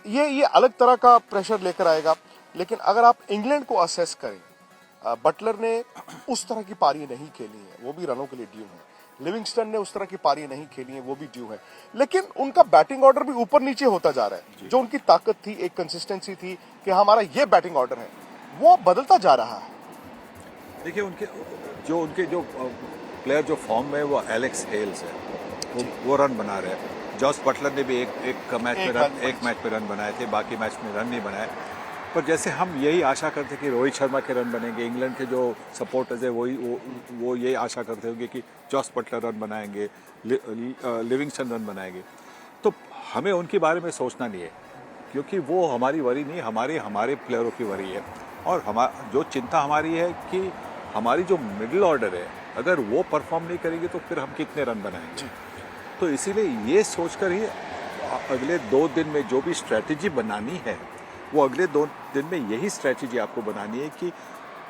ये अलग तरह का प्रेशर लेकर आएगा। लेकिन अगर आप इंग्लैंड को असेस करें, बटलर ने उस तरह की पारी नहीं खेली है, वो भी रनों के लिए ड्यू है, लिविंगस्टन ने उस तरह की पारी नहीं खेली है, वो भी ड्यू है, लेकिन उनका बैटिंग ऑर्डर भी ऊपर नीचे होता जा रहा है। जो उनकी ताकत थी, एक कंसिस्टेंसी थी कि हमारा ये बैटिंग ऑर्डर है, वो बदलता जा रहा है। देखिए उनके जो प्लेयर जो फॉर्म में, वो एलेक्स हेल्स है, वो रन बना रहे हैं। जॉस बटलर ने भी एक मैच में रन बनाए थे, बाकी मैच में रन नहीं बनाए। पर जैसे हम यही आशा करते कि रोहित शर्मा के रन बनेंगे, इंग्लैंड के जो सपोर्टर्स है वो यही आशा करते होंगे कि जॉस बटलर रन बनाएंगे, लिविंगस्टन रन बनाएंगे, तो हमें उनके बारे में सोचना नहीं है, क्योंकि वो हमारी वरी नहीं, हमारे प्लेयरों की वरी है। और जो चिंता हमारी है कि हमारी जो मिडिल ऑर्डर है, अगर वो परफॉर्म नहीं करेंगे तो फिर हम कितने रन बनाएंगे। तो इसीलिए ये सोचकर ही अगले 2 दिन में जो भी स्ट्रैटेजी बनानी है, वो अगले 2 दिन में यही स्ट्रैटेजी आपको बनानी है कि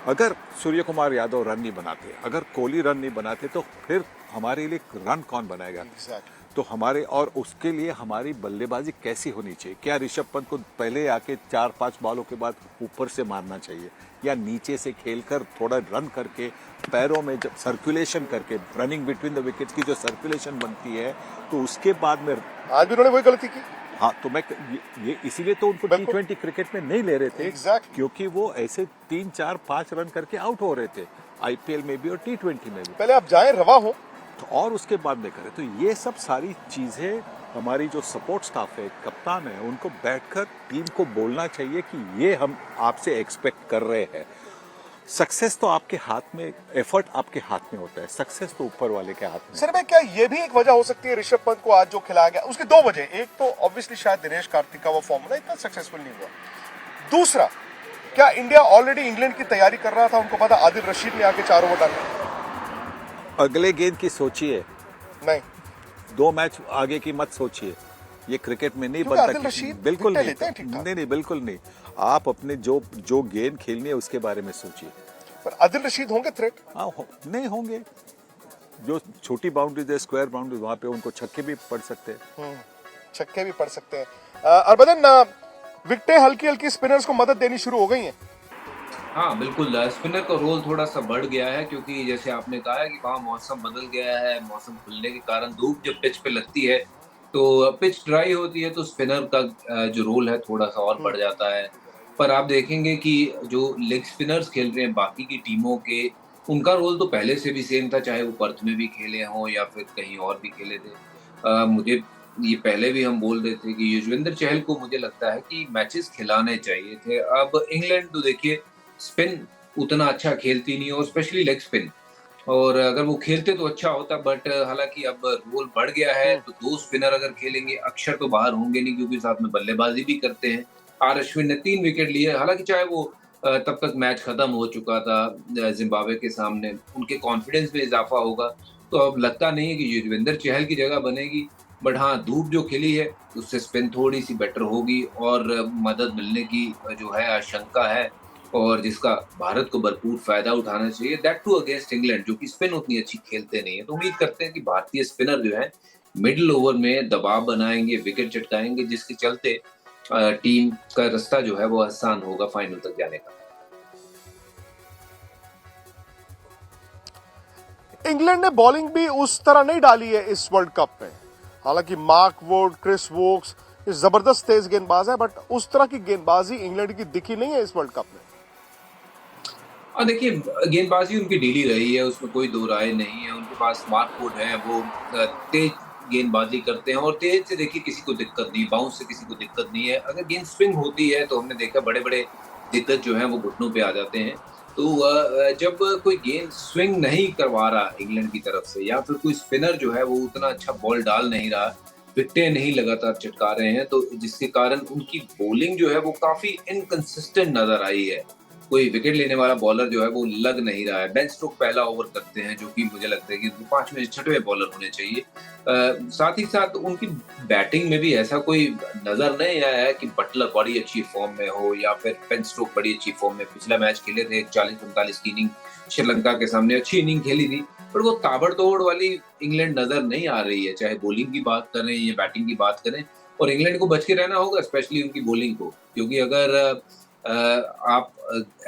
अगर सूर्य कुमार यादव रन नहीं बनाते, अगर कोहली रन नहीं बनाते, तो फिर हमारे लिए रन कौन बनाएगा। तो हमारे, और उसके लिए हमारी बल्लेबाजी कैसी होनी चाहिए। क्या ऋषभ पंत को पहले आके 4-5 बॉलों के बाद ऊपर से मारना चाहिए, या नीचे से खेलकर थोड़ा रन करके पैरों में जब सर्कुलेशन करके, रनिंग बिटवीन द विकेट्स की जो सर्कुलेशन बनती है, तो उसके बाद में आज भी उन्होंने वही गलती की। हाँ, तो मैं ये इसीलिए तो उनको T20 क्रिकेट में नहीं ले रहे थे, क्योंकि वो ऐसे 3-4-5 रन करके आउट हो रहे थे, IPL में भी और T20 में भी। पहले आप जाएं, रवा हो, तो और उसके बाद में करें। तो ये सब सारी चीजें हमारी जो सपोर्ट स्टाफ है, कप्तान है, उनको बैठकर टीम को बोलना चाहिए कि ये हम आपसे एक्सपेक्ट कर रहे हैं। सक्सेस तो आपके हाथ में, एफर्ट आपके हाथ में होता है, सक्सेस तो ऊपर वाले के हाथ में। सर भाई, क्या ये भी एक वजह हो सकती है ऋषभ पंत को आज जो खिलाया गया, उसकी 2 वजह। एक तो ऑब्वियसली शायद दिनेश कार्तिक का वो फॉर्मूला इतना सक्सेसफुल नहीं हुआ। दूसरा, क्या इंडिया ऑलरेडी इंग्लैंड की तैयारी कर रहा था, उनको पता आदिल रशीद ने आके 4 ओवर डाले। अगले गेंद की सोचिए, नहीं 2 मैच आगे की मत सोचिए, ये क्रिकेट में नहीं बनता। बिल्कुल नहीं, बिल्कुल नहीं। आप अपने जो गेंद खेलनी है उसके बारे में सोचिए। पर आदिल रशीद होंगे थ्रेट? नहीं होंगे। जो छोटी बाउंड्रीज है, स्क्वायर बाउंड्रीज, वहां पे उनको छक्के भी पड़ सकते हैं। छक्के भी पड़ सकते हैं। हरभजन, विकेटें हल्की हल्की स्पिनर्स को मदद देनी शुरू हो गई हैं। हाँ बिल्कुल, स्पिनर का रोल थोड़ा सा बढ़ गया है, क्योंकि जैसे आपने कहा है कि वहाँ मौसम बदल गया है। मौसम खुलने के कारण धूप जब पिच पे लगती है तो पिच ड्राई होती है, तो स्पिनर का जो रोल है थोड़ा सा और बढ़ जाता है। पर आप देखेंगे कि जो लेग स्पिनर्स खेल रहे हैं बाकी की टीमों के, उनका रोल तो पहले से भी सेम था, चाहे वो पर्थ में भी खेले हों या फिर कहीं और भी खेले थे। मुझे ये पहले भी हम बोल रहे थे कि युजवेंद्र चहल को मुझे लगता है कि मैचेस खिलाने चाहिए थे। अब इंग्लैंड तो देखिए स्पिन उतना अच्छा खेलती नहीं, और स्पेशली लेग स्पिन, और अगर वो खेलते तो अच्छा होता। बट हालांकि अब रोल बढ़ गया है, तो 2 स्पिनर अगर खेलेंगे, अक्षर तो बाहर होंगे नहीं क्योंकि साथ में बल्लेबाजी भी करते हैं। आर अश्विन ने 3 विकेट लिए, हालांकि चाहे वो तब तक मैच खत्म हो चुका था जिम्बाब्वे के सामने, उनके कॉन्फिडेंस में इजाफा होगा। तो अब लगता नहीं है कि युजवेंद्र चहल की जगह बनेगी। बट हाँ, धूप जो खिली है उससे स्पिन थोड़ी सी बेटर होगी, और मदद मिलने की जो है आशंका है, और जिसका भारत को भरपूर फायदा उठाना चाहिए। दैट टू अगेंस्ट इंग्लैंड, जो कि स्पिन उतनी अच्छी खेलते नहीं है। तो उम्मीद करते हैं कि भारतीय स्पिनर जो है मिडिल ओवर में दबाव बनाएंगे, विकेट चटकाएंगे, जिसके चलते टीम का रास्ता जो है वो आसान होगा फाइनल तक जाने का। इंग्लैंड ने बॉलिंग भी उस तरह नहीं डाली है इस वर्ल्ड कप में। हालांकि मार्क वुड, क्रिस वोक्स जबरदस्त तेज गेंदबाज है, बट उस तरह की गेंदबाजी इंग्लैंड की दिखी नहीं है इस वर्ल्ड कप में। देखिए, गेंदबाजी उनकी ढीली रही है, उसमें कोई दो राय नहीं है। उनके पास मार्क वुड है, वो तेज गेंदबाजी करते हैं, और तेज से देखिए किसी को दिक्कत नहीं, बाउंस से किसी को दिक्कत नहीं है। अगर गेंद स्विंग होती है तो हमने देखा बड़े बड़े दिग्गज जो है वो घुटनों पे आ जाते हैं। तो जब कोई गेंद स्विंग नहीं करवा रहा इंग्लैंड की तरफ से, या फिर कोई स्पिनर जो है वो उतना अच्छा बॉल डाल नहीं रहा, विकेटें नहीं लगातार चटका रहे हैं, तो जिसके कारण उनकी बॉलिंग जो है वो काफी इनकंसिस्टेंट नजर आई है। कोई विकेट लेने वाला बॉलर जो है वो लग नहीं रहा है। बेन स्टोक पहला ओवर करते हैं, जो कि मुझे लगता है कि 5वें 6वें बॉलर होने चाहिए। साथ ही साथ उनकी बैटिंग में भी ऐसा कोई नजर नहीं आया है कि बटलर बड़ी अच्छी फॉर्म में हो या फिर बेन स्टोक बड़ी अच्छी फॉर्म में। पिछला मैच खेले थे 40-45 की इनिंग, श्रीलंका के सामने अच्छी इनिंग खेली थी, पर वो ताबड़तोड़ वाली इंग्लैंड नजर नहीं आ रही है, चाहे बॉलिंग की बात करें या बैटिंग की बात करें। और इंग्लैंड को बच के रहना होगा, स्पेशली उनकी बॉलिंग को, क्योंकि अगर आप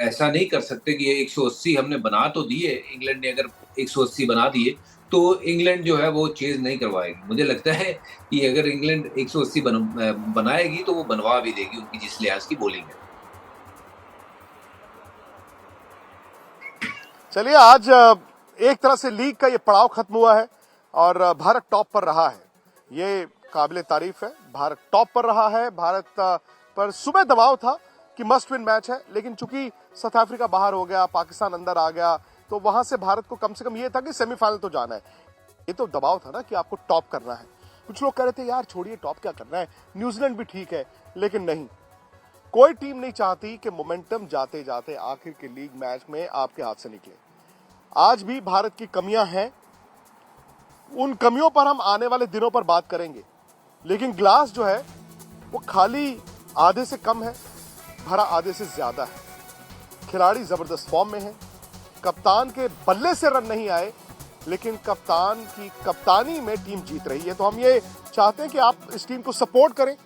ऐसा नहीं कर सकते कि ये 180 हमने बना तो दिए इंग्लैंड ने, अगर 180 बना दिए तो इंग्लैंड जो है वो चेज नहीं करवाएगी। मुझे लगता है कि अगर इंग्लैंड 180 बनाएगी तो वो बनवा भी देगी, उनकी जिस लिहाज की बॉलिंग है। चलिए, आज एक तरह से लीग का ये पड़ाव खत्म हुआ है और भारत टॉप पर रहा है। ये काबिले तारीफ है, भारत टॉप पर रहा है। भारत पर सुबह दबाव था कि मस्ट विन मैच है, लेकिन चूंकि साउथ अफ्रीका बाहर हो गया, पाकिस्तान अंदर आ गया, तो वहां से भारत को कम से कम ये था कि सेमीफाइनल तो जाना है। ये तो दबाव था ना कि आपको टॉप करना है। कुछ लोग कह रहे थे यार छोड़िए टॉप क्या करना है, न्यूजीलैंड भी ठीक है, लेकिन नहीं, कोई टीम नहीं चाहती कि मोमेंटम जाते जाते आखिर के लीग मैच में आपके हाथ से निकले। आज भी भारत की कमियां हैं, उन कमियों पर हम आने वाले दिनों पर बात करेंगे, लेकिन ग्लास जो है वो खाली आधे से कम है, भरा आधे से ज्यादा है। खिलाड़ी जबरदस्त फॉर्म में हैं, कप्तान के बल्ले से रन नहीं आए, लेकिन कप्तान की कप्तानी में टीम जीत रही है। तो हम ये चाहते हैं कि आप इस टीम को सपोर्ट करें,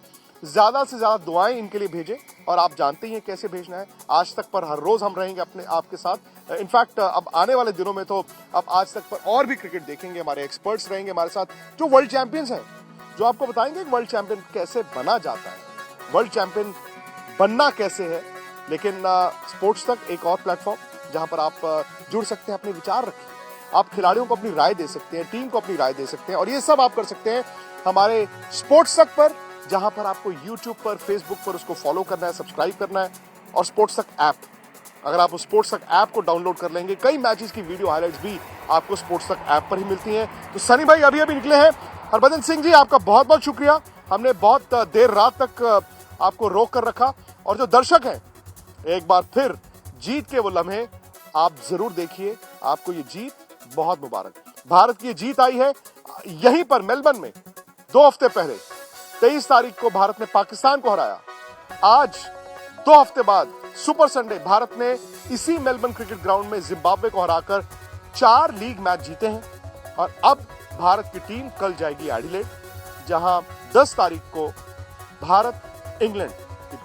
ज्यादा से ज्यादा दुआएं इनके लिए भेजें, और आप जानते ही हैं कैसे भेजना है। आज तक पर हर रोज हम रहेंगे अपने आपके साथ। इनफैक्ट अब आने वाले दिनों में तो अब आज तक पर और भी क्रिकेट देखेंगे, हमारे एक्सपर्ट्स रहेंगे हमारे साथ जो वर्ल्ड चैंपियंस हैं, जो आपको बताएंगे कि वर्ल्ड चैंपियन कैसे बना जाता है, वर्ल्ड चैंपियन बनना कैसे है। लेकिन स्पोर्ट्स तक एक और प्लेटफॉर्म जहां पर आप जुड़ सकते हैं, अपने विचार रखिए, आप खिलाड़ियों को अपनी राय दे सकते हैं, टीम को अपनी राय दे सकते हैं, और ये सब आप कर सकते हैं हमारे स्पोर्ट्स तक पर, जहां पर आपको यूट्यूब पर, फेसबुक पर उसको फॉलो करना है, सब्सक्राइब करना है। और स्पोर्ट्स तक ऐप, अगर आप उस स्पोर्ट्स तक ऐप को डाउनलोड कर लेंगे, कई मैचेस की वीडियो हाइलाइट्स भी आपको स्पोर्ट्स तक ऐप पर ही मिलती हैं। तो सनी भाई अभी अभी निकले हैं। हरभजन सिंह जी, आपका बहुत बहुत शुक्रिया, हमने बहुत देर रात तक आपको रोक कर रखा। और जो दर्शक हैं, एक बार फिर जीत के वो लम्हे आप जरूर देखिए, आपको ये जीत बहुत मुबारक। भारत की ये जीत आई है यहीं पर मेलबर्न में 2 हफ्ते पहले 23 तारीख को भारत ने पाकिस्तान को हराया। आज 2 हफ्ते बाद सुपर संडे भारत ने इसी मेलबर्न क्रिकेट ग्राउंड में जिम्बाब्वे को हराकर 4 लीग मैच जीते हैं। और अब भारत की टीम कल जाएगी एडिलेड, जहां 10 तारीख को भारत इंग्लैंड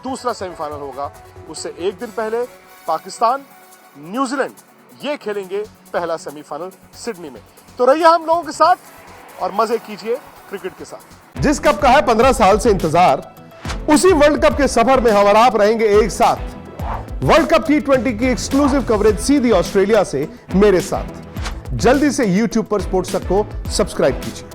दूसरा सेमीफाइनल होगा। उससे एक दिन पहले पाकिस्तान न्यूजीलैंड ये खेलेंगे पहला सेमीफाइनल सिडनी में। तो रहिए हम लोगों के साथ और मजे कीजिए क्रिकेट के साथ। जिस कप का है 15 साल से इंतजार, उसी वर्ल्ड कप के सफर में हम और आप रहेंगे एक साथ। वर्ल्ड कप T20 की एक्सक्लूसिव कवरेज सीधी ऑस्ट्रेलिया से मेरे साथ। जल्दी से YouTube पर स्पोर्ट्स तक को सब्सक्राइब कीजिए।